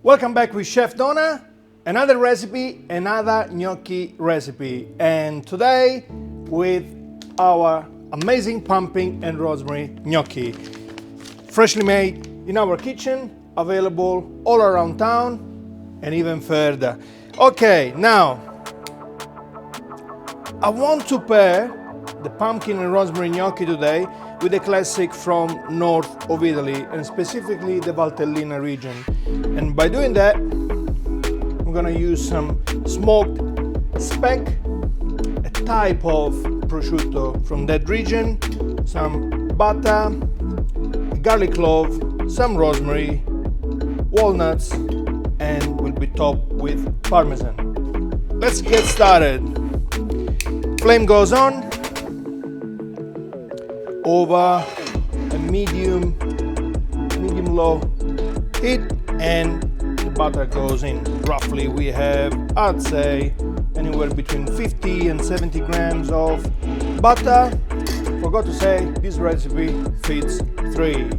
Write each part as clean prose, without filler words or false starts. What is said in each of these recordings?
Welcome back with Chef Dona. Another recipe, another gnocchi recipe. And today with our amazing pumpkin and rosemary gnocchi. Freshly made in our kitchen, available all around town and even further. Okay, now I want to pair the pumpkin and rosemary gnocchi today with a classic from north of Italy and specifically the Valtellina region. And by doing that, I'm gonna use some smoked speck, a type of prosciutto from that region, some butter, garlic clove, some rosemary, walnuts, and will be topped with parmesan. Let's get started. Flame goes on over a medium low heat, and the butter goes in. Roughly we have, I'd say, anywhere between 50 and 70 grams of butter. Forgot to say, this recipe fits 3.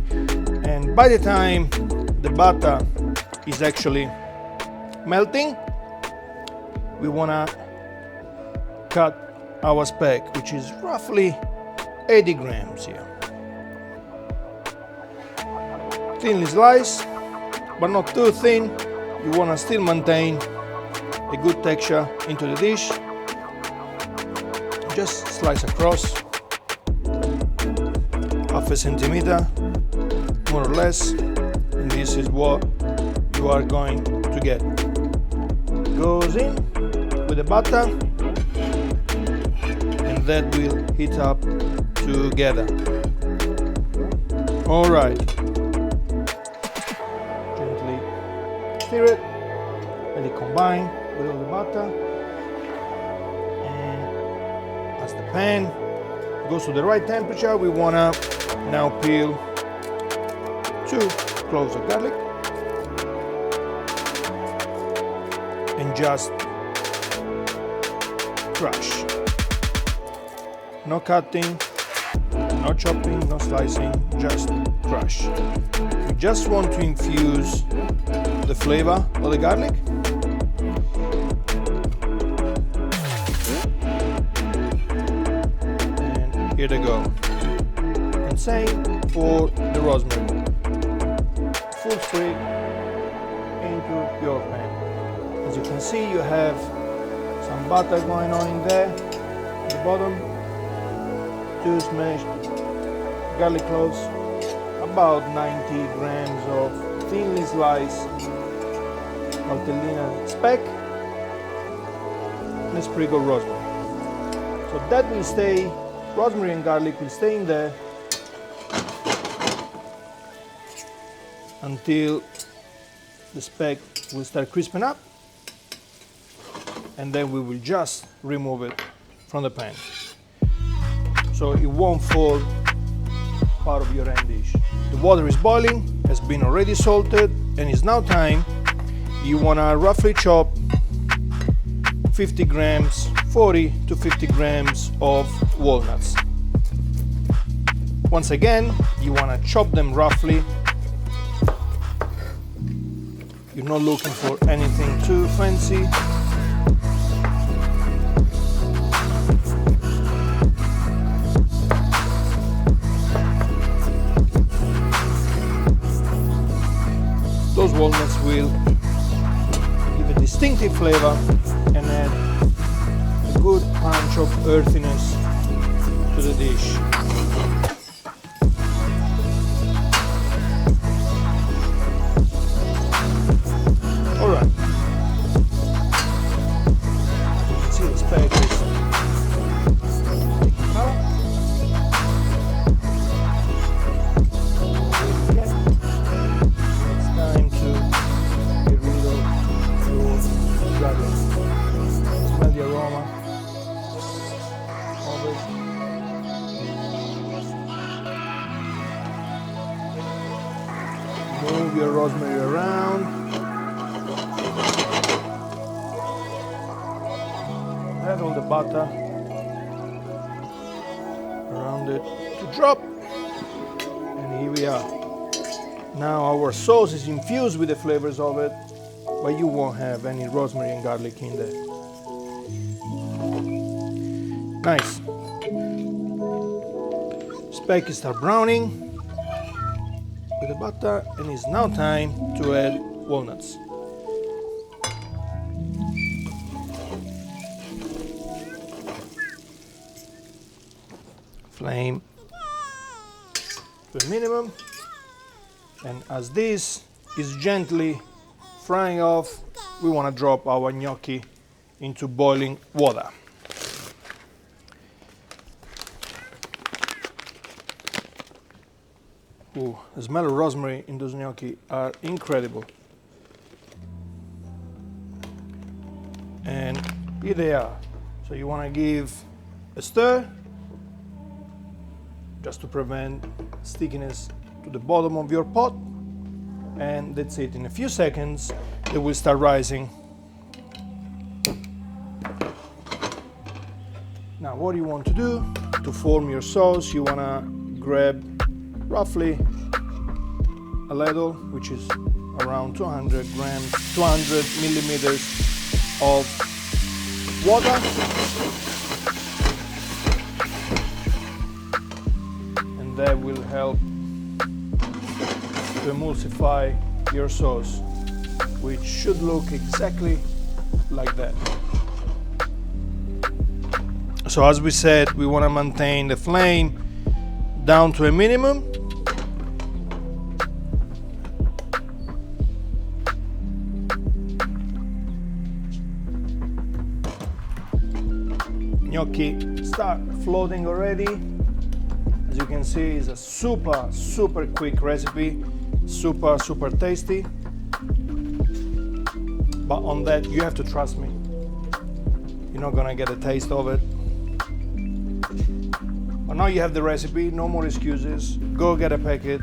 And by the time the butter is actually melting, we wanna cut our speck, which is roughly 80 grams here. Thinly sliced, but not too thin. You want to still maintain a good texture into the dish. Just slice across half a centimeter, more or less, and this is what you are going to get. Goes in with the butter, and that will heat up together. All right. Gently stir it, let it combine with all the butter, and as the pan goes to the right temperature, we wanna now peel 2 cloves of garlic and just crush. No cutting, no chopping, no slicing, just crush. We just want to infuse the flavor of the garlic. And here they go. And same for the rosemary. Full spray into your pan. As you can see, you have some butter going on in there at the bottom. 2 smashed garlic cloves, about 90 grams of thinly sliced Valtellina speck, and a sprig of rosemary. So that will stay, rosemary and garlic will stay in there until the speck will start crisping up, and then we will just remove it from the pan, so it won't fall part of your end dish. The water is boiling, has been already salted, and it's now time. You wanna roughly chop 50 grams, 40 to 50 grams of walnuts. Once again, you wanna chop them roughly. You're not looking for anything too fancy. Those walnuts will give a distinctive flavor and add a good punch of earthiness to the dish. All right. You can see the speck is taking color. Smell the aroma of it. Move your rosemary around. Add all the butter around it to drop. And here we are. Now our sauce is infused with the flavors of it. but you won't have any rosemary and garlic in there. Nice. Speck start browning with the butter, and it's now time to add walnuts. Flame to a minimum, and as this is gently frying off, we want to drop our gnocchi into boiling water. Ooh, the smell of rosemary in those gnocchi are incredible. And here they are. So you want to give a stir just to prevent stickiness to the bottom of your pot, and that's it. In a few seconds they will start rising. Now what you want to do to form your sauce, you want to grab roughly a ladle, which is around 200 millimeters of water, and that will help to emulsify your sauce, which should look exactly like that. So as we said, we want to maintain the flame down to a minimum. Gnocchi start floating already. As you can see, it's a super quick recipe, super tasty. But on that, you have to trust me. You're not gonna get a taste of it. But now you have the recipe, no more excuses. Go get a packet,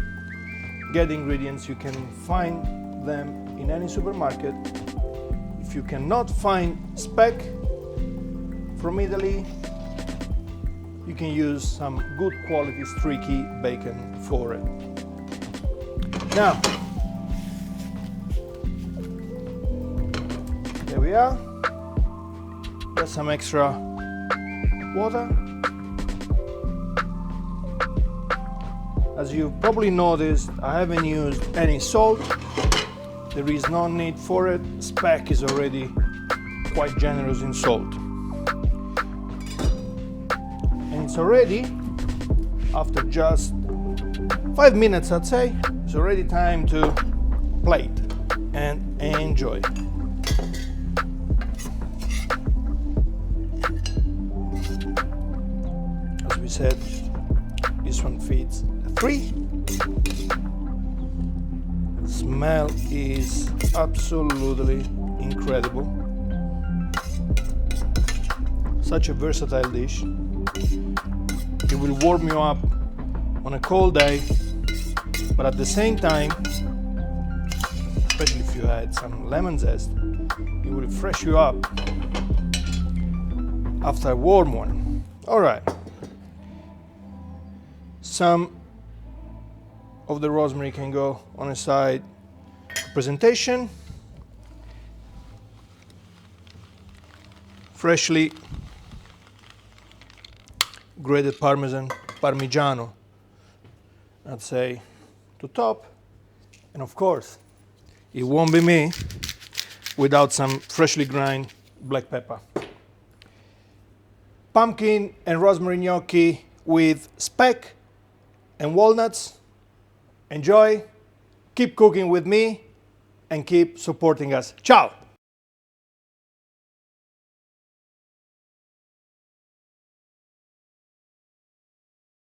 get the ingredients. You can find them in any supermarket. If you cannot find speck from Italy, you can use some good quality streaky bacon for it. Now, there we are. Got some extra water. As you've probably noticed, I haven't used any salt. There is no need for it. Speck is already quite generous in salt. And it's already, after just 5 minutes, I'd say, it's already time to plate and enjoy. As we said, this one feeds 3. The smell is absolutely incredible. Such a versatile dish. It will warm you up on a cold day, but at the same time, especially if you add some lemon zest, it will fresh you up after a warm one. All right. Some of the rosemary can go on a side presentation. Freshly grated Parmigiano, I'd say, to top. And of course, it won't be me without some freshly ground black pepper. Pumpkin and rosemary gnocchi with speck and walnuts. Enjoy, keep cooking with me, and keep supporting us. Ciao!